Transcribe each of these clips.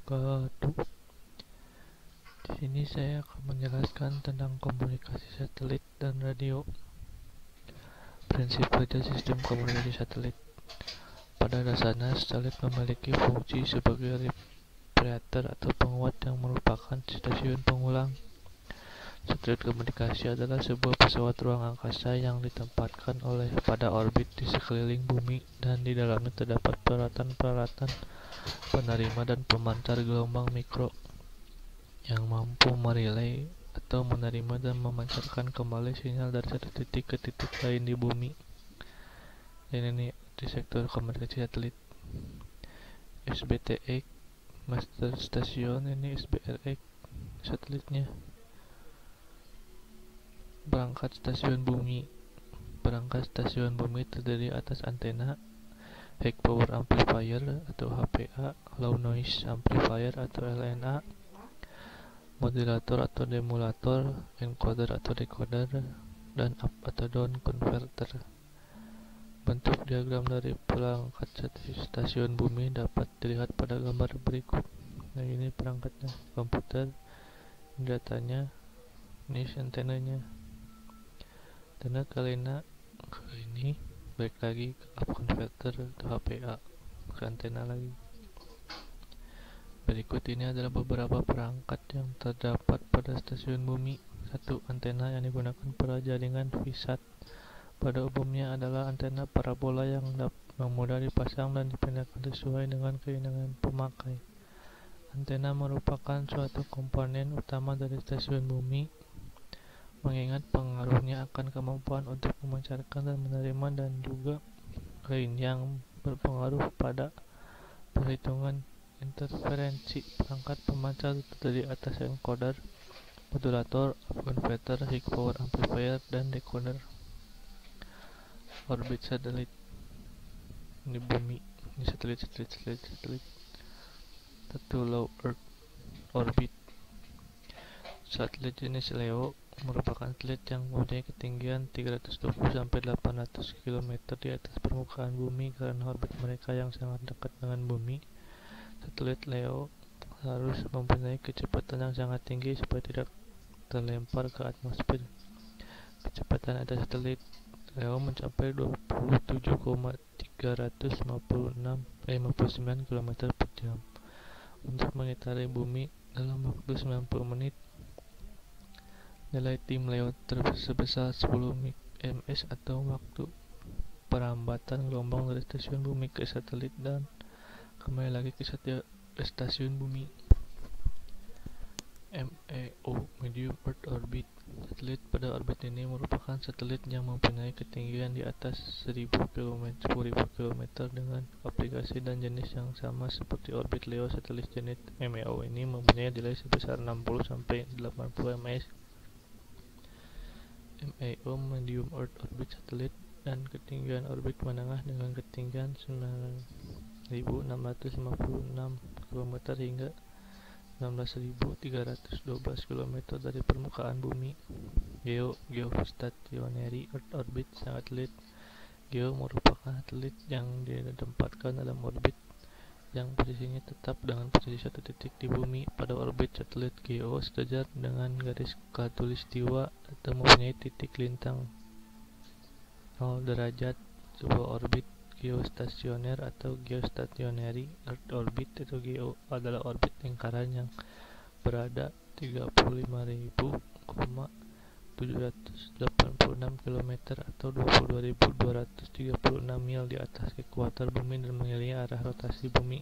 wabarakatuh. Di sini saya akan menjelaskan tentang komunikasi satelit dan radio. Prinsip kerja sistem komunikasi satelit. Pada dasarnya, satelit memiliki fungsi sebagai reparator atau penguat yang merupakan stasiun pengulang. Satelit komunikasi adalah sebuah pesawat ruang angkasa yang ditempatkan pada orbit di sekeliling bumi, dan di dalamnya terdapat peralatan-peralatan penerima dan pemancar gelombang mikro yang mampu merelay atau menerima dan memancarkan kembali sinyal dari satu titik ke titik lain di bumi. Ini nih di sektor komunikasi satelit. SBTX Master Station, ini SBRX satelitnya. Perangkat stasiun bumi. Perangkat stasiun bumi terdiri atas antena, high power amplifier atau HPA, low noise amplifier atau LNA, modulator atau demulator, encoder atau decoder, dan up atau down converter. Bentuk diagram dari perangkat stasiun bumi dapat dilihat pada gambar berikut. Nah, ini perangkatnya, komputer, datanya, ini antenanya. Antena kelena ke ini, balik lagi ke up converter atau HPA, ke antena lagi. Berikut ini adalah beberapa perangkat yang terdapat pada stasiun bumi. 1. Antena yang digunakan pada jaringan VSAT. Pada umumnya adalah antena parabola yang mudah dipasang dan dipindahkan sesuai dengan keinginan pemakai. Antena merupakan suatu komponen utama dari stasiun bumi, mengingat pengaruhnya akan kemampuan untuk memancarkan dan menerima, dan juga lain yang berpengaruh pada perhitungan interferensi. Perangkat pemancar terdiri atas encoder, modulator, converter, high power amplifier, dan decoder. Orbit satelit di bumi, ini satelit. 1. Low Earth orbit. Satelit jenis LEO merupakan satelit yang mempunyai ketinggian 320-800 km di atas permukaan bumi. Karena orbit mereka yang sangat dekat dengan bumi, satelit LEO harus mempunyai kecepatan yang sangat tinggi supaya tidak terlempar ke atmosfer. Kecepatan ada satelit LEO mencapai 27,359 km per jam untuk mengitari bumi dalam waktu 90 menit. Nilai tim LEO sebesar 10 ms atau waktu perambatan gelombang dari stasiun bumi ke satelit dan kembali lagi ke stasiun bumi. MEO Medium Earth Orbit. Satelit pada orbit ini merupakan satelit yang mempunyai ketinggian di atas 10.000 km dengan aplikasi dan jenis yang sama seperti orbit LEO. Satelit jenis MEO ini mempunyai nilai sebesar 60-80 ms. MEO Medium Earth Orbit satelit dan ketinggian orbit menengah dengan ketinggian 9.656 km hingga 16.312 km dari permukaan bumi. Geostationary Earth Orbit. Satelit GEO merupakan satelit yang ditempatkan dalam orbit yang posisinya tetap dengan posisi satu titik di bumi. Pada orbit satelit GEO sejajar dengan garis khatulistiwa atau mempunyai titik lintang 0 derajat. Sebuah orbit geostasioner atau geostationary Earth Orbit atau GEO adalah orbit lingkaran yang berada 35.786 km atau 22.236 mil di atas ekuator bumi dan mengelilingi arah rotasi bumi.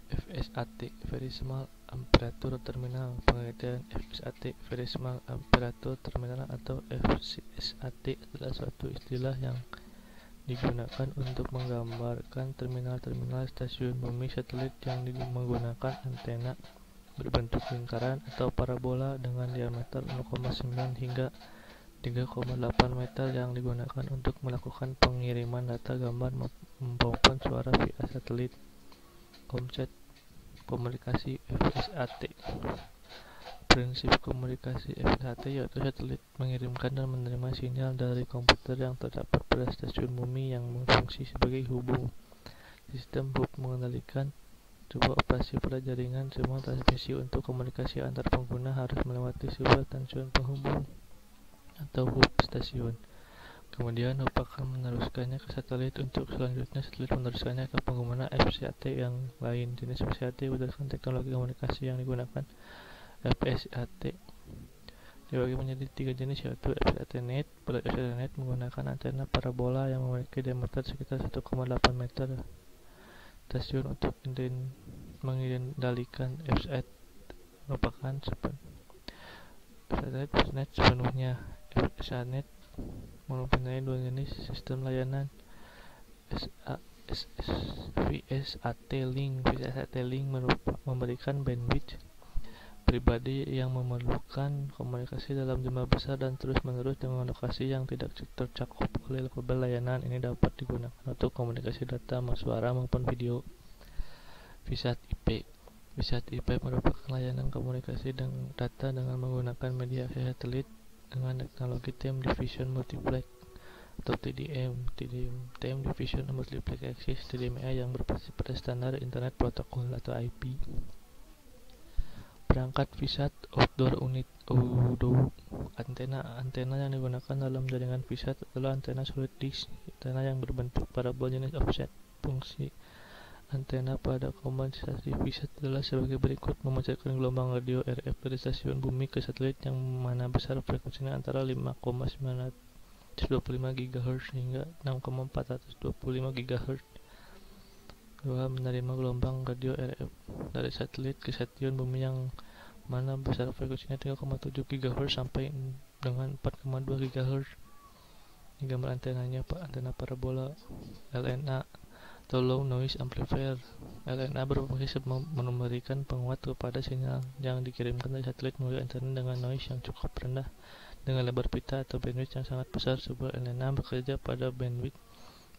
FSAT Very Small Aperture Terminal. Pengertian FSAT Very Small Aperture Terminal atau FCSAT adalah suatu istilah yang digunakan untuk menggambarkan terminal-terminal stasiun bumi satelit yang menggunakan antena berbentuk lingkaran atau parabola dengan diameter 0,9 hingga 3,8 meter yang digunakan untuk melakukan pengiriman data gambar maupun suara via satelit. Konsep komunikasi FSAT. Prinsip komunikasi FSAT yaitu satelit mengirimkan dan menerima sinyal dari komputer yang terdapat pada stasiun bumi yang berfungsi sebagai hubung. Sistem hub mengendalikan sebuah operasi pada jaringan. Semua transmisi untuk komunikasi antar pengguna harus melewati sebuah stasiun penghubung atau hub stasiun. Kemudian hub akan meneruskannya ke satelit. Untuk selanjutnya satelit meneruskannya ke pengguna FCAT yang lain. Jenis FCAT berdasarkan teknologi komunikasi yang digunakan. FCAT dibagi menjadi 3 jenis, yaitu FCAT-Net. Pada FCAT-Net menggunakan antena parabola yang memiliki diameter sekitar 1,8 meter. Stasiun untuk mengendalikan FCAT merupakan FCAT-Net sepenuhnya. FCAT-Net mempunyai 2 jenis sistem layanan, VSAT-Link. VSAT-Link memberikan bandwidth pribadi yang memerlukan komunikasi dalam jumlah besar dan terus-menerus dengan lokasi yang tidak tercakup oleh kabel layanan. Ini dapat digunakan untuk komunikasi data, suara maupun video. VSAT IP. VSAT IP merupakan layanan komunikasi dan data dengan menggunakan media satelit dengan teknologi Time Division Multiplex atau TDM. Time Division Multiplex Access TDMA yang berbasis pada standar Internet Protocol atau IP. Perangkat VSAT Outdoor Unit (OUDU). Antena yang digunakan dalam jaringan VSAT adalah antena solid disk, antena yang berbentuk parabol jenis offset. Fungsi antena pada komunikasi VSAT adalah sebagai berikut: memancarkan gelombang radio RF dari stasiun bumi ke satelit yang mana besar frekuensinya antara 5,925 GHz hingga 6,425 GHz. 2. Menerima gelombang radio RF dari satelit ke stasiun bumi yang mana besar frekuensinya 3,7 GHz sampai dengan 4,2 GHz. Ini gambar antenanya, antena parabola LNA atau Low Noise Amplifier. LNA berfungsi memberikan penguat kepada sinyal yang dikirimkan dari satelit melalui antena dengan noise yang cukup rendah dengan lebar pita atau bandwidth yang sangat besar. Sebuah LNA bekerja pada bandwidth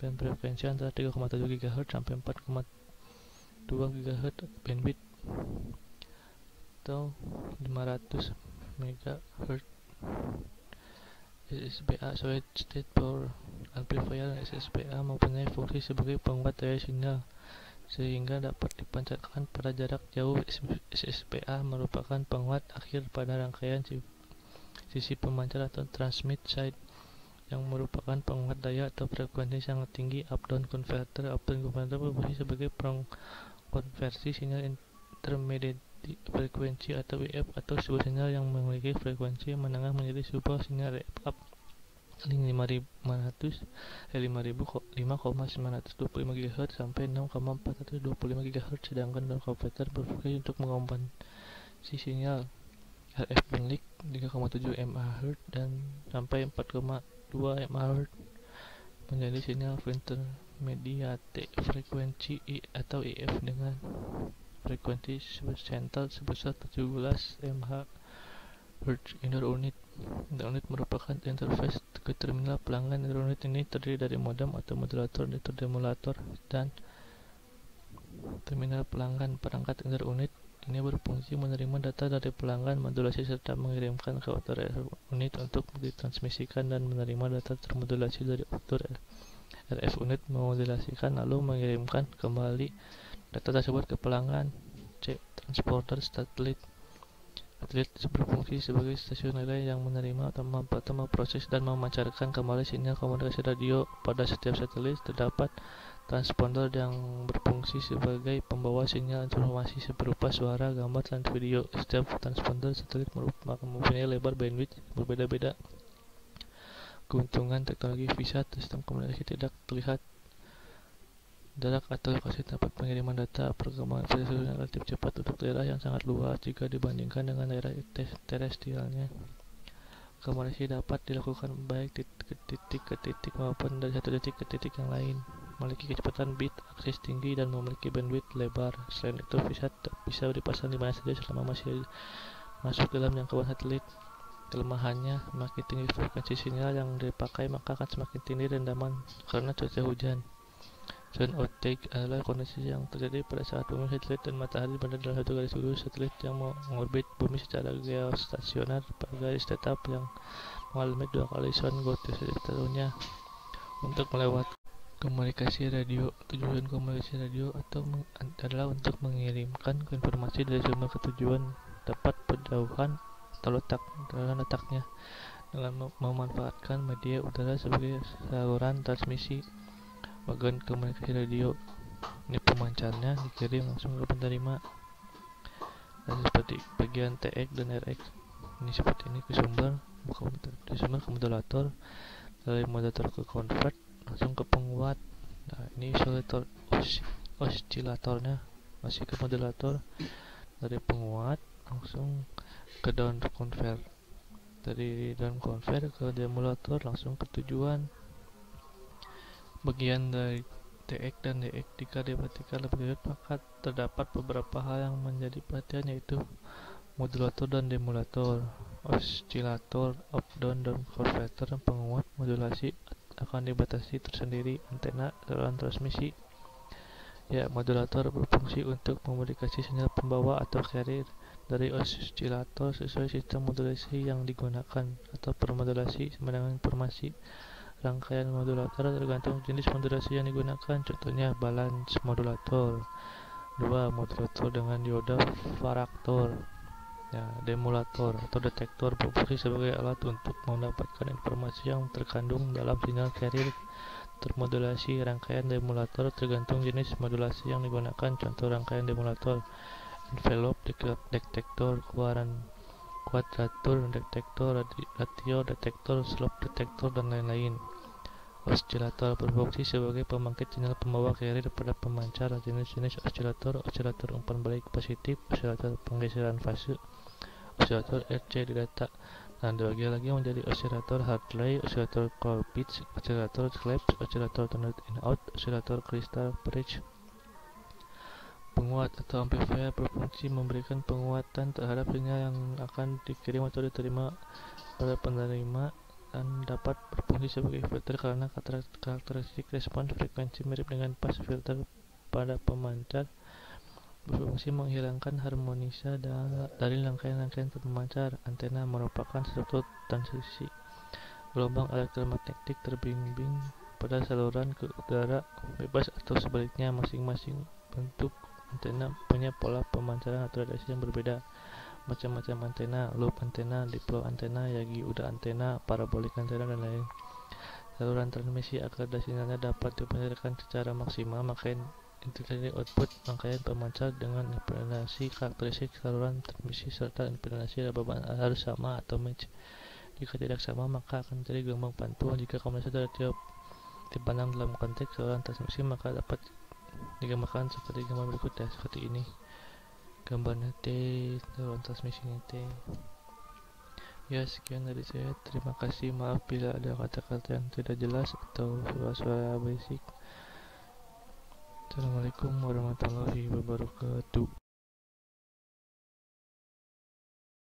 dan frekuensi antara 3,7 GHz sampai 4,2 GHz bandwidth atau 500 MHz. SSPA Solid State Power Amplifier. SSPA mempunyai fungsi sebagai penguat daya sinyal sehingga dapat dipancarkan pada jarak jauh. SSPA merupakan penguat akhir pada rangkaian sisi pemancar atau transmit side yang merupakan penguat daya atau frekuensi sangat tinggi. Up-down converter. Up-down converter berfungsi sebagai pengkonversi sinyal intermediate frekuensi atau EF atau sebuah sinyal yang memiliki frekuensi menengah menjadi sebuah sinyal up link 5.925 GHz sampai 6,425 GHz. Sedangkan down converter berfungsi untuk mengompensasi sinyal RF link 3,7 MHz dan sampai 4,2 MHz menjadi sinyal intermediate frekuensi atau EF dengan frekuensi sentral sebesar 17 MHz. Indoor unit. Indoor unit merupakan interface ke terminal pelanggan. Indoor unit ini terdiri dari modem atau modulator, demulator, dan terminal pelanggan. Perangkat indoor unit ini berfungsi menerima data dari pelanggan, modulasi serta mengirimkan ke outdoor unit untuk ditransmisikan, dan menerima data termodulasi dari outdoor RF unit, memodulasikan lalu mengirimkan kembali data tersebut ke pelanggan. C. Transponder satelit. Satelit berfungsi sebagai stasiun relay yang menerima atau memproses dan memancarkan kembali sinyal komunikasi radio. Pada setiap satelit terdapat transponder yang berfungsi sebagai pembawa sinyal informasi berupa suara, gambar, dan video. Setiap transponder satelit mempunyai lebar bandwidth berbeda-beda. Keuntungan teknologi VSAT. Sistem komunikasi tidak terlihat jarak atau lokasi tempat pengiriman data. Perkembangan VSAT relatif cepat untuk daerah yang sangat luas jika dibandingkan dengan daerah terestrialnya. Komunikasi dapat dilakukan baik ke titik maupun dari satu titik ke titik yang lain. Memiliki kecepatan bit akses tinggi dan memiliki bandwidth lebar. Selain itu, VSAT bisa dipasang di mana saja selama masih masuk dalam jangkauan satelit. Kelemahannya, semakin tinggi frekuensi sinyal yang dipakai maka akan semakin tinggi rendaman karena cuaca hujan. Zone outage adalah kondisi yang terjadi pada saat bumi, satelit, dan matahari berada dalam satu garis lurus. Satelit yang mengorbit bumi secara geostasioner pada garis tetap yang mengalami 2 kali zone outage tahunnya. Untuk melewati Komunikasi radio. Tujuan komunikasi radio adalah untuk mengirimkan informasi dari sumber ke tujuan dapat berjauhan atau letaknya dengan memanfaatkan media udara sebagai saluran transmisi. Bagian komunikasi radio ini pemancarnya dikirim langsung ke penerima, dan seperti bagian TX dan RX ini seperti ini ke sumber ke modulator, dari modulator ke convert langsung ke penguat. Nah ini osilatornya masih ke modulator, dari penguat langsung ke down convert, dari down convert ke demulator langsung ke tujuan. Bagian dari TX dan DX jika diperhatikan lebih lanjut, maka terdapat beberapa hal yang menjadi perhatian, yaitu modulator dan demulator, osilator, up down dan converter, dan penguat modulasi akan dibatasi tersendiri antena saluran transmisi. Ya, modulator berfungsi untuk memodifikasi sinyal pembawa atau carrier dari osilator sesuai sistem modulasi yang digunakan atau permodulasi dengan informasi. Rangkaian modulator tergantung jenis modulasi yang digunakan, contohnya balance modulator. 2. Modulator dengan dioda varaktor. Ya, demulator atau detektor berfungsi sebagai alat untuk mendapatkan informasi yang terkandung dalam sinyal carrier termodulasi. Rangkaian demulator tergantung jenis modulasi yang digunakan, contoh rangkaian demulator envelope detektor, kuadratur detektor, ratio detektor, slope detektor, dan lain-lain. Osilator berfungsi sebagai pembangkit sinyal pembawa carrier pada pemancar. Jenis-jenis osilator umpan balik positif, osilator penggeseran fase, osilator RC di data, dan dibagi lagi menjadi osilator Hartley, osilator Colpitts, osilator Claps, osilator turned in out, osilator crystal bridge. Penguat atau amplifier berfungsi memberikan penguatan terhadap sinyal yang akan dikirim atau diterima oleh penerima, dan dapat berfungsi sebagai filter karena karakteristik respons frekuensi mirip dengan pas filter pada pemancar. Berfungsi menghilangkan harmonisa dari rangkaian-rangkaian pemancar. Antena merupakan struktur transisi gelombang elektromagnetik terbimbing pada saluran ke udara bebas atau sebaliknya. Masing-masing bentuk antena punya pola pemancaran atau radiasi yang berbeda. Macam-macam antena, loop antena, diplo antena, yagi uda antena, parabolik antena, dan lain. Saluran transmisi agar sinyalnya dapat dipancarkan secara maksimal, maka integrasi output rangkaian pemancar dengan impedansi karakteristik saluran transmisi serta impedansi harus sama atau match. Jika tidak sama, maka akan terjadi gelombang pantul. Jika kombinasi radio dipandang dalam konteks saluran transmisi, maka dapat digambarkan seperti gambar berikut ya, seperti ini gambarnya T, saluran transmisinya T. Ya, sekian dari saya. Terima kasih. Maaf bila ada kata-kata yang tidak jelas atau suara-suara basic. Assalamualaikum warahmatullahi wabarakatuh.